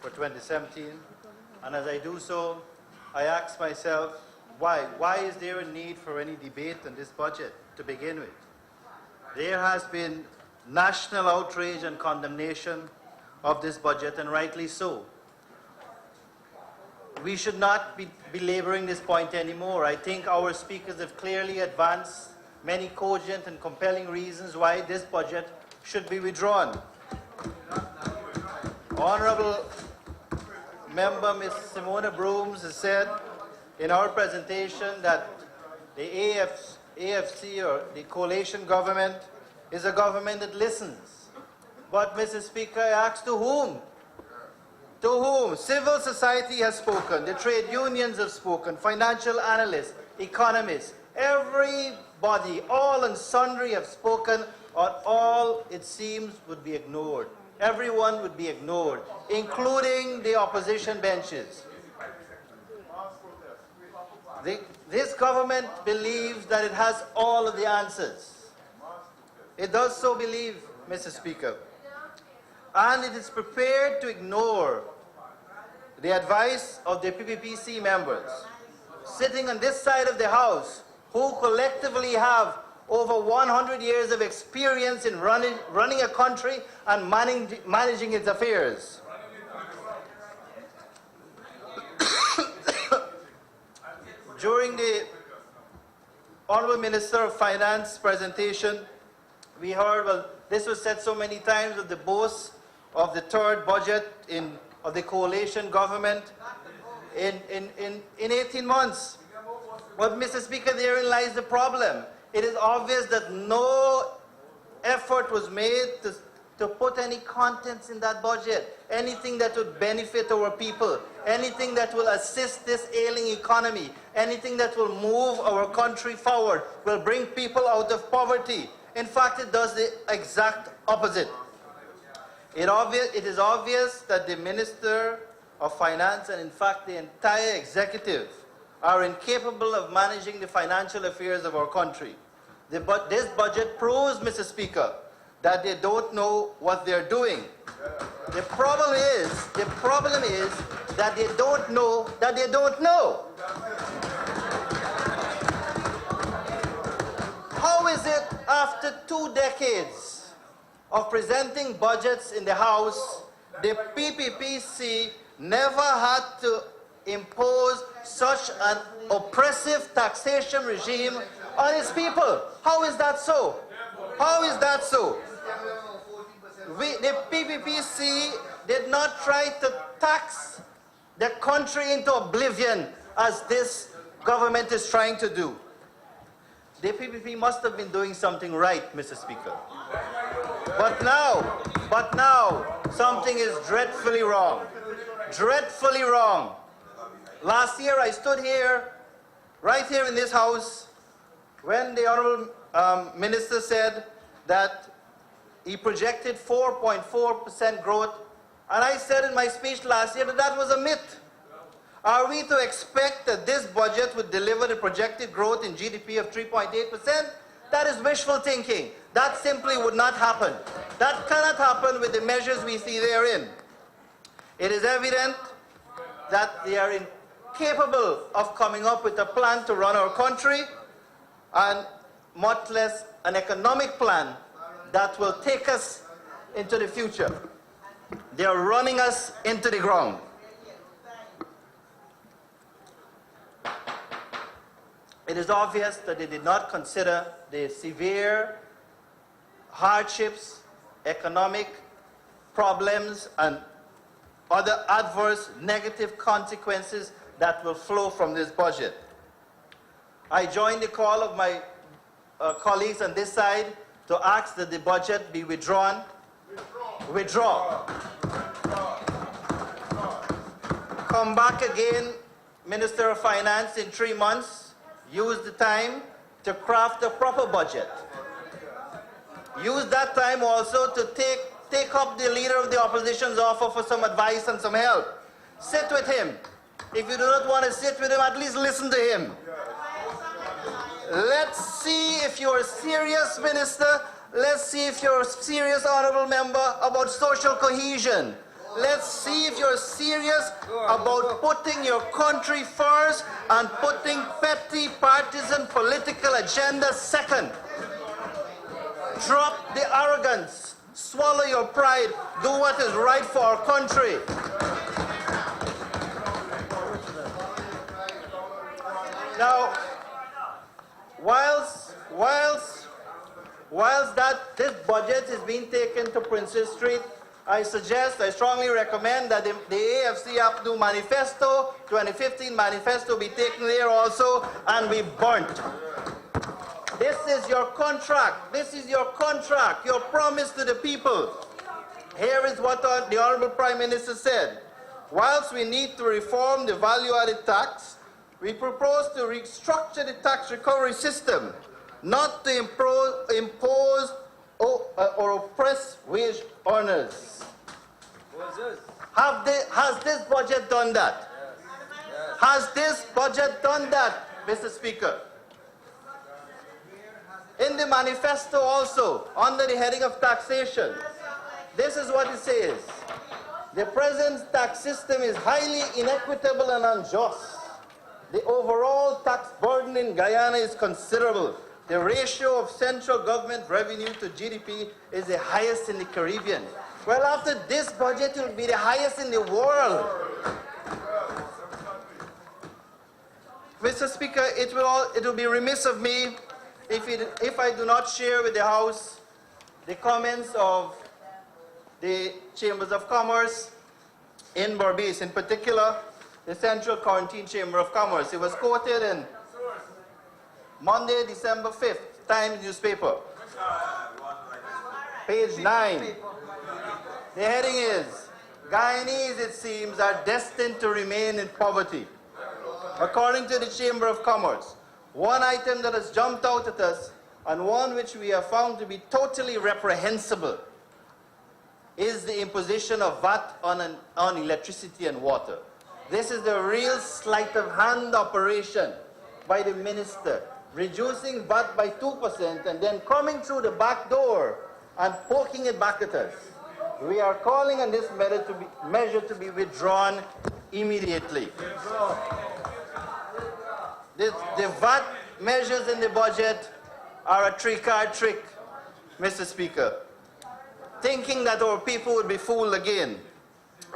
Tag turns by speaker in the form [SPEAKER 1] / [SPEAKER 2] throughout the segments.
[SPEAKER 1] for 2017. And as I do so, I ask myself, why? Why is there a need for any debate on this budget to begin with? There has been national outrage and condemnation of this budget, and rightly so. We should not be belaboring this point anymore. I think our speakers have clearly advanced many cogent and compelling reasons why this budget should be withdrawn. Honorable Member Ms. Simona Brooms has said in our presentation that the AFC, or the coalition government, is a government that listens. But, Mr. Speaker, I ask, to whom? To whom? Civil society has spoken, the trade unions have spoken, financial analysts, economists, everybody, all and sundry have spoken, or all, it seems, would be ignored. Everyone would be ignored, including the opposition benches. This government believes that it has all of the answers. It does so believe, Mr. Speaker. And it is prepared to ignore the advice of the PPPC members sitting on this side of the House, who collectively have over 100 years of experience in running a country and managing its affairs. During the Honorable Minister of Finance presentation, we heard, well, this was said so many times, of the boast of the third budget of the coalition government in 18 months. But, Mr. Speaker, therein lies the problem. It is obvious that no effort was made to put any contents in that budget, anything that would benefit our people, anything that will assist this ailing economy, anything that will move our country forward, will bring people out of poverty. In fact, it does the exact opposite. It is obvious that the Minister of Finance and, in fact, the entire executive are incapable of managing the financial affairs of our country. This budget proves, Mr. Speaker, that they don't know what they're doing. The problem is that they don't know that they don't know. How is it, after 2 decades of presenting budgets in the House, the PPPC never had to impose such an oppressive taxation regime on its people? How is that so? How is that so? The PPPC did not try to tax the country into oblivion as this government is trying to do. The PPP must have been doing something right, Mr. Speaker. But now, something is dreadfully wrong. Dreadfully wrong. Last year, I stood here, right here in this House, when the Honorable Minister said that he projected 4.4% growth, and I said in my speech last year that that was a myth. Are we to expect that this budget would deliver the projected growth in GDP of 3.8%? That is wishful thinking. That simply would not happen. That cannot happen with the measures we see therein. It is evident that they are incapable of coming up with a plan to run our country, and much less an economic plan that will take us into the future. They are running us into the ground. It is obvious that they did not consider the severe hardships, economic problems, and other adverse negative consequences that will flow from this budget. I join the call of my colleagues on this side to ask that the budget be withdrawn. Withdraw. Come back again, Minister of Finance, in 3 months. Use the time to craft a proper budget. Use that time also to take up the Leader of the Opposition's offer for some advice and some help. Sit with him. If you do not want to sit with him, at least listen to him. Let's see if you're a serious minister. Let's see if you're a serious honorable member about social cohesion. Let's see if you're serious about putting your country first and putting petty partisan political agenda second. Drop the arrogance. Swallow your pride. Do what is right for our country. Now, whilst that this budget is being taken to Princess Street, I strongly recommend that the AFC Abdu manifesto, 2015 manifesto, be taken there also and be burnt. This is your contract. This is your contract, your promise to the people. Here is what the Honorable Prime Minister said. Whilst we need to reform the value-added tax, we propose to restructure the tax recovery system, not to impose or oppress wage earners. Has this budget done that? Yes. Has this budget done that, Mr. Speaker? In the manifesto also, under the heading of taxation, this is what it says. The present tax system is highly inequitable and unjust. The overall tax burden in Guyana is considerable. The ratio of central government revenue to GDP is the highest in the Caribbean. Well, after this budget, it will be the highest in the world. Mr. Speaker, it will be remiss of me if I do not share with the House the comments of the Chambers of Commerce in Berbice, in particular, the Central Quarantine Chamber of Commerce. It was quoted in Monday, December 5th, Times newspaper, page 9. The heading is, Guyanese, it seems, are destined to remain in poverty. According to the Chamber of Commerce, one item that has jumped out at us, and one which we have found to be totally reprehensible, is the imposition of VAT on electricity and water. This is the real sleight of hand operation by the minister, reducing VAT by 2% and then coming through the back door and poking it back at us. We are calling on this measure to be withdrawn immediately. The VAT measures in the budget are a three-card trick, Mr. Speaker, thinking that our people would be fooled again.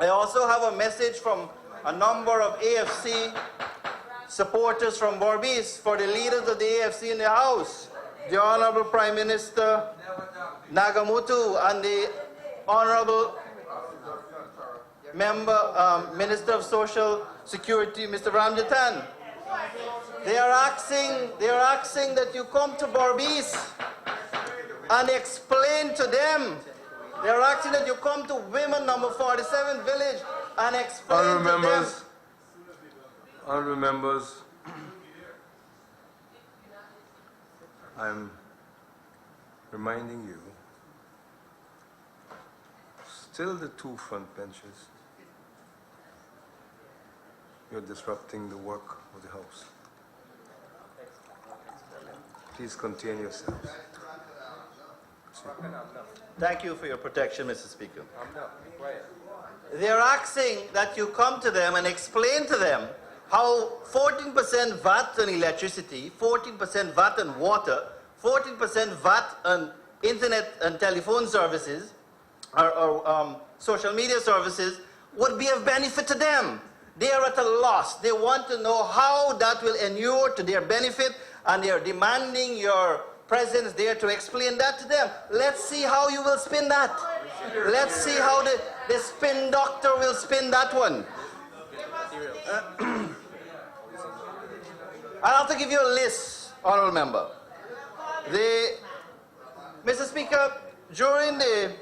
[SPEAKER 1] I also have a message from a number of AFC supporters from Berbice for the leaders of the AFC in the House, the Honorable Prime Minister Nagamutu and the Honorable Minister of Social Security, Mr. Ramjatan. They are asking that you come to Berbice and explain to them. They are asking that you come to Women Number 47 Village and explain to them.
[SPEAKER 2] Honourable members, I'm reminding you, still the two front benches, you're disrupting the work of the House. Please contain yourselves.
[SPEAKER 1] Thank you for your protection, Mr. Speaker. They are asking that you come to them and explain to them how 14% VAT on electricity, 14% VAT on water, 14% VAT on internet and telephone services, or social media services, would be of benefit to them. They are at a loss. They want to know how that will inure to their benefit, and they are demanding your presence there to explain that to them. Let's see how you will spin that. Let's see how the spin doctor will spin that one. I'll have to give you a list, Honourable Member. Mr. Speaker, during the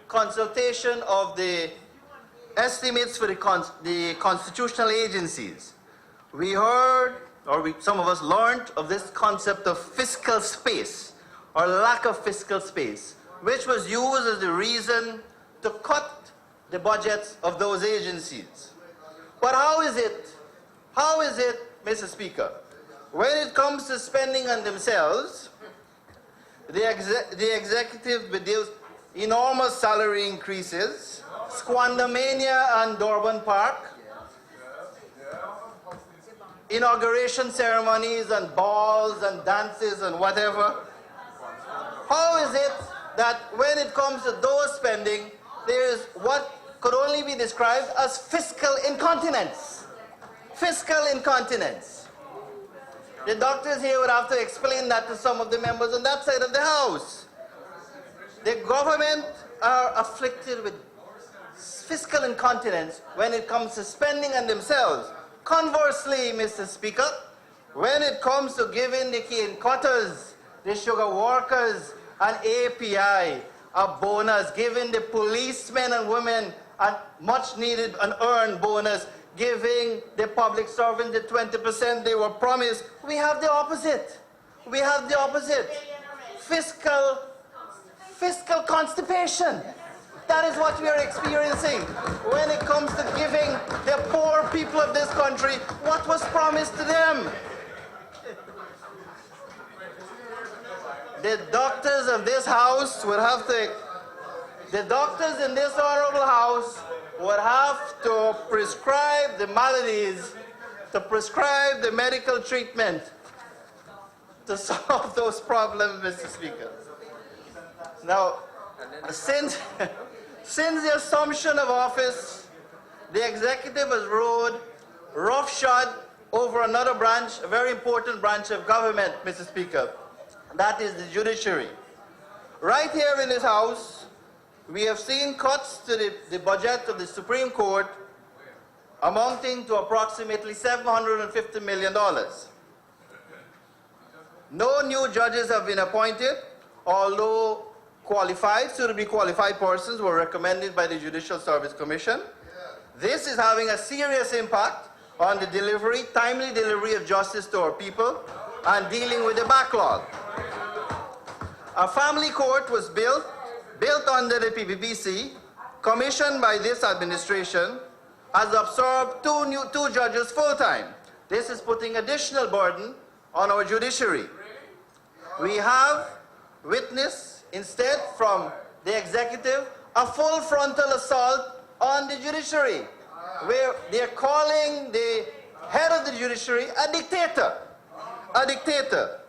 [SPEAKER 1] consultation of the estimates for the constitutional agencies, we heard, or some of us learned of this concept of fiscal space, or lack of fiscal space, which was used as the reason to cut the budgets of those agencies. But how is it, Mr. Speaker, when it comes to spending on themselves, the executive enormous salary increases, squandermania and Durban Park, inauguration ceremonies and balls and dances and whatever. How is it that when it comes to those spending, there is what could only be described as fiscal incontinence? Fiscal incontinence. The doctors here would have to explain that to some of the members on that side of the House. The government are afflicted with fiscal incontinence when it comes to spending on themselves. Conversely, Mr. Speaker, when it comes to giving the cane cutters, the sugar workers, and API a bonus, giving the policemen and women a much needed and earned bonus, giving the public servants the 20% they were promised, we have the opposite. We have the opposite. Fiscal constipation. That is what we are experiencing when it comes to giving the poor people of this country what was promised to them. The doctors of this House would have to, the doctors in this honorable House would have to prescribe the maladies, to prescribe the medical treatment to solve those problems, Mr. Speaker. Now, since the assumption of office, the executive has rode roughshod over another branch, a very important branch of government, Mr. Speaker. That is the judiciary. Right here in this House, we have seen cuts to the budget of the Supreme Court amounting to approximately $750 million. No new judges have been appointed, although qualified, suitably qualified persons were recommended by the Judicial Service Commission. This is having a serious impact on the delivery, timely delivery of justice to our people and dealing with the backlog. A family court was built under the PPPC, commissioned by this administration, has absorbed two judges full-time. This is putting additional burden on our judiciary. We have witnessed, instead, from the executive, a full frontal assault on the judiciary, where they're calling the head of the judiciary a dictator. A dictator.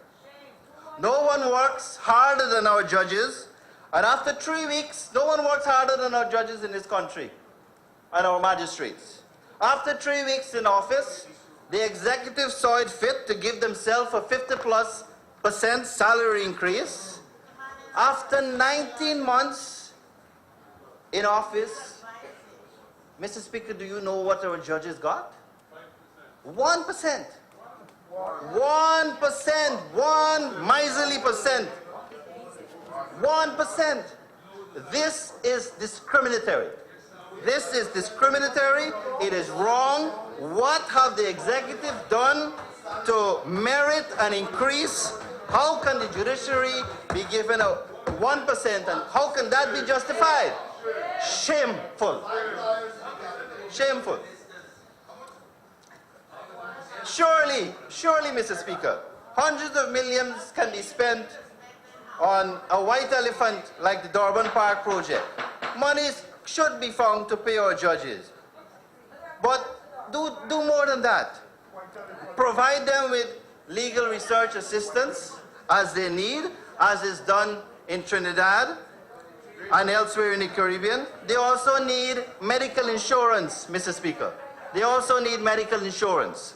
[SPEAKER 1] No one works harder than our judges, and after 3 weeks, no one works harder than our judges in this country and our magistrates. After 3 weeks in office, the executive saw it fit to give themselves a 50+% salary increase. After 19 months in office, Mr. Speaker, do you know what our judges got? 1%. 1%, one miserly percent. 1%. This is discriminatory. This is discriminatory. It is wrong. What have the executive done to merit an increase? How can the judiciary be given a 1%, and how can that be justified? Shameful. Shameful. Surely, Mr. Speaker, hundreds of millions can be spent on a white elephant like the Durban Park project. Monies should be found to pay our judges. But do more than that. Provide them with legal research assistance as they need, as is done in Trinidad and elsewhere in the Caribbean. They also need medical insurance, Mr. Speaker. They also need medical insurance.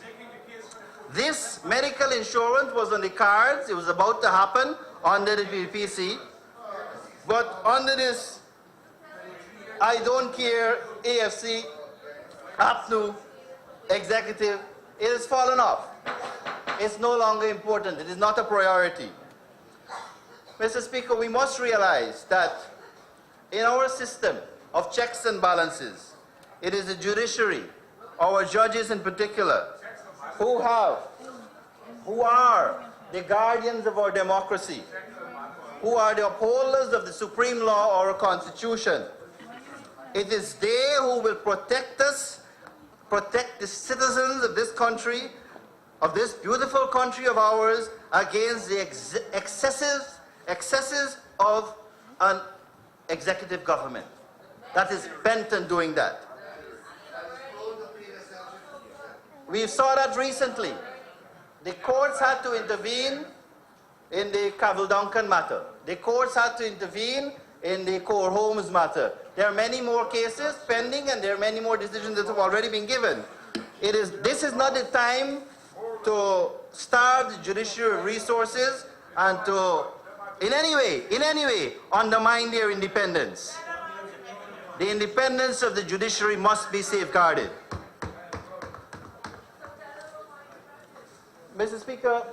[SPEAKER 1] This medical insurance was on the cards. It was about to happen under the PPC. But under this I don't care AFC, APNU, executive, it has fallen off. It's no longer important. It is not a priority. Mr. Speaker, we must realize that in our system of checks and balances, it is the judiciary, our judges in particular, who are the guardians of our democracy, who are the upholders of the supreme law, our Constitution. It is they who will protect us, protect the citizens of this country, of this beautiful country of ours, against the excesses of an executive government that is bent on doing that. We saw that recently. The courts had to intervene in the Cavill Duncan matter. The courts had to intervene in the Core Holmes matter. There are many more cases pending, and there are many more decisions that have already been given. This is not the time to starve the judiciary resources and to, in any way, undermine their independence. The independence of the judiciary must be safeguarded. Mr. Speaker,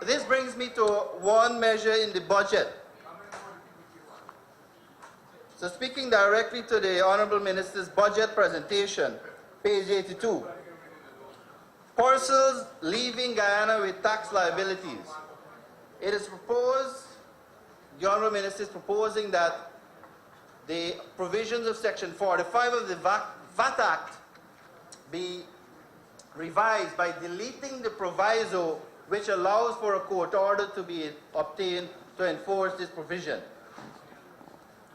[SPEAKER 1] this brings me to one measure in the budget. So speaking directly to the Honourable Minister's budget presentation, page 82. Persons leaving Guyana with tax liabilities. It is proposed, the Honourable Minister is proposing that the provisions of Section 45 of the VAT Act be revised by deleting the proviso which allows for a court order to be obtained to enforce this provision.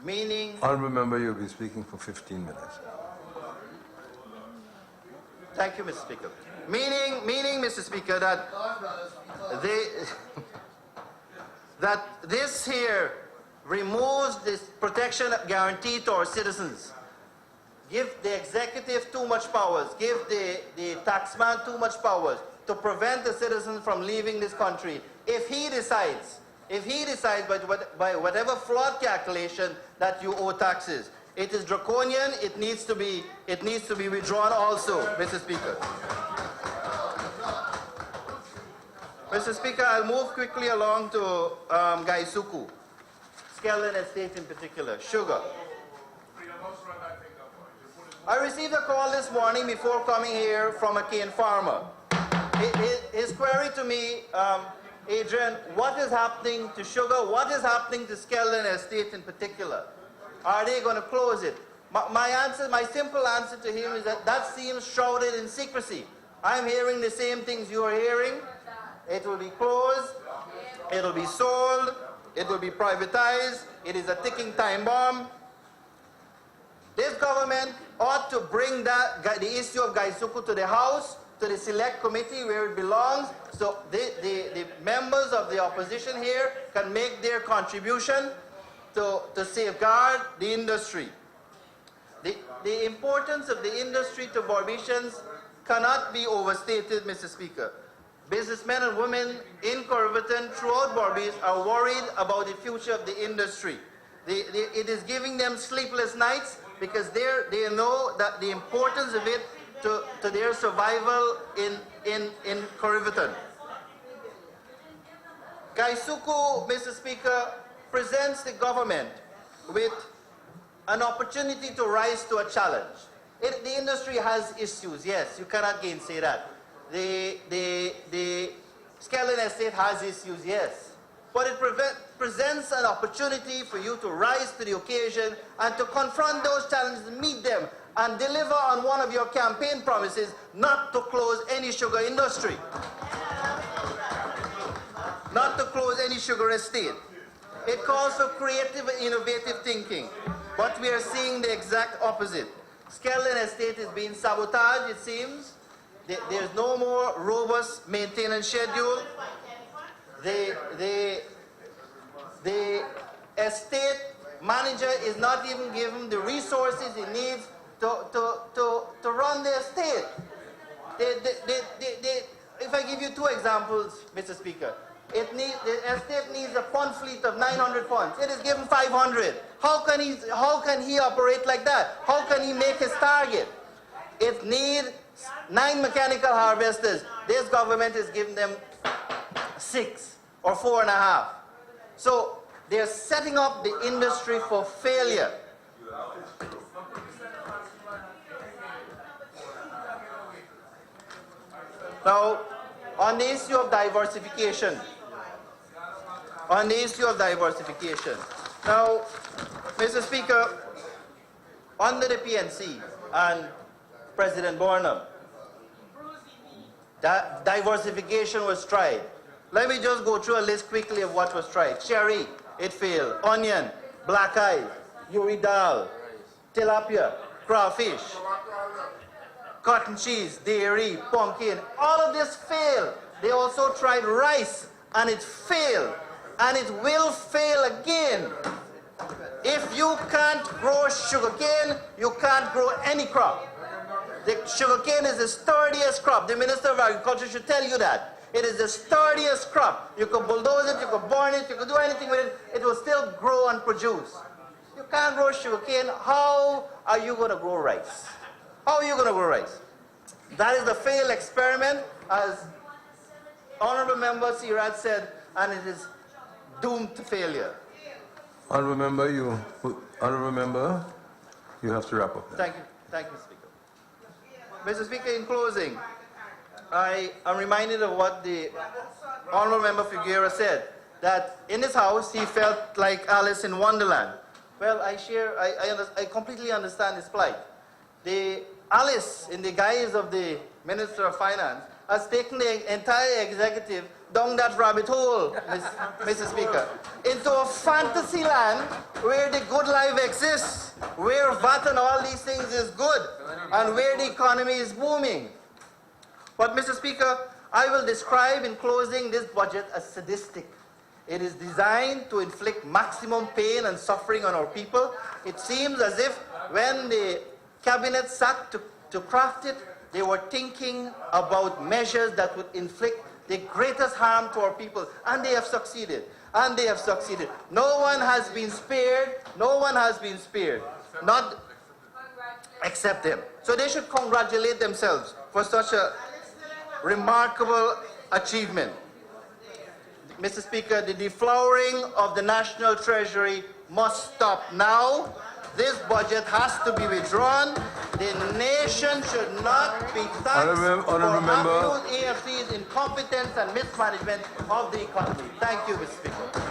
[SPEAKER 1] Meaning...
[SPEAKER 2] Honourable Member, you'll be speaking for 15 minutes.
[SPEAKER 1] Thank you, Mr. Speaker. Meaning, Mr. Speaker, that that this here removes this protection guaranteed to our citizens. Give the executive too much powers, give the taxman too much powers to prevent the citizen from leaving this country. If he decides by whatever flawed calculation that you owe taxes, it is draconian, it needs to be withdrawn also, Mr. Speaker. Mr. Speaker, I'll move quickly along to Gaisuku, Skeldon Estate in particular, sugar. I received a call this morning before coming here from a cane farmer. His query to me, Adrian, what is happening to sugar? What is happening to Skeldon Estate in particular? Are they going to close it? My simple answer to him is that seems shrouded in secrecy. I'm hearing the same things you are hearing. It will be closed, it will be sold, it will be privatized, it is a ticking time bomb. This government ought to bring the issue of Gaisuku to the House, to the Select Committee where it belongs, so the members of the opposition here can make their contribution to safeguard the industry. The importance of the industry to Barbadians cannot be overstated, Mr. Speaker. Businessmen and women in Corriverton throughout Barbados are worried about the future of the industry. It is giving them sleepless nights because they know that the importance of it to their survival in Corriverton. Gaisuku, Mr. Speaker, presents the government with an opportunity to rise to a challenge. The industry has issues, yes, you cannot gainsay that. The Skeldon Estate has issues, yes. But it presents an opportunity for you to rise to the occasion and to confront those challenges, meet them, and deliver on one of your campaign promises not to close any sugar industry. Not to close any sugar estate. It calls for creative and innovative thinking, but we are seeing the exact opposite. Skeldon Estate is being sabotaged, it seems. There's no more robust maintenance schedule. The estate manager is not even given the resources he needs to run the estate. If I give you two examples, Mr. Speaker, the estate needs a pond fleet of 900 ponds. It is given 500. How can he operate like that? How can he make his target? It needs 9 mechanical harvesters. This government is giving them 6 or 4.5. So they're setting up the industry for failure. Now, on the issue of diversification. Now, Mr. Speaker, under the PNC and President Burnham, that diversification was tried. Let me just go through a list quickly of what was tried. Cherry, it failed. Onion, black eyes. uridal, tilapia, crawfish, cotton cheese, dairy, pumpkin. All of this failed. They also tried rice, and it failed. And it will fail again. If you can't grow sugarcane, you can't grow any crop. The sugarcane is the sturdiest crop. The Minister of Agriculture should tell you that. It is the sturdiest crop. You can bulldoze it, you can burn it, you can do anything with it. It will still grow and produce. You can't grow sugarcane. How are you going to grow rice? How are you going to grow rice? That is the failed experiment, as Honorable Member Siraj said, and it is doomed to failure.
[SPEAKER 2] Honourable member, you have to wrap up now.
[SPEAKER 1] Thank you, Mr. Speaker. Mr. Speaker, in closing, I am reminded of what the Honourable Member Figueroa said, that in his house he felt like Alice in Wonderland. Well, I completely understand his plight. The Alice, in the guise of the Minister of Finance, has taken the entire executive down that rabbit hole, Mr. Speaker, into a fantasy land where the good life exists, where VAT and all these things is good, and where the economy is booming. But, Mr. Speaker, I will describe in closing this budget as sadistic. It is designed to inflict maximum pain and suffering on our people. It seems as if when the cabinet sat to craft it, they were thinking about measures that would inflict the greatest harm to our people, and they have succeeded. And they have succeeded. No one has been spared. No one has been spared. Not except them. So they should congratulate themselves for such a remarkable achievement. Mr. Speaker, the deflowering of the National Treasury must stop now. This budget has to be withdrawn. The nation should not be taxed for absolute AFC's incompetence and mismanagement of the economy. Thank you, Mr. Speaker.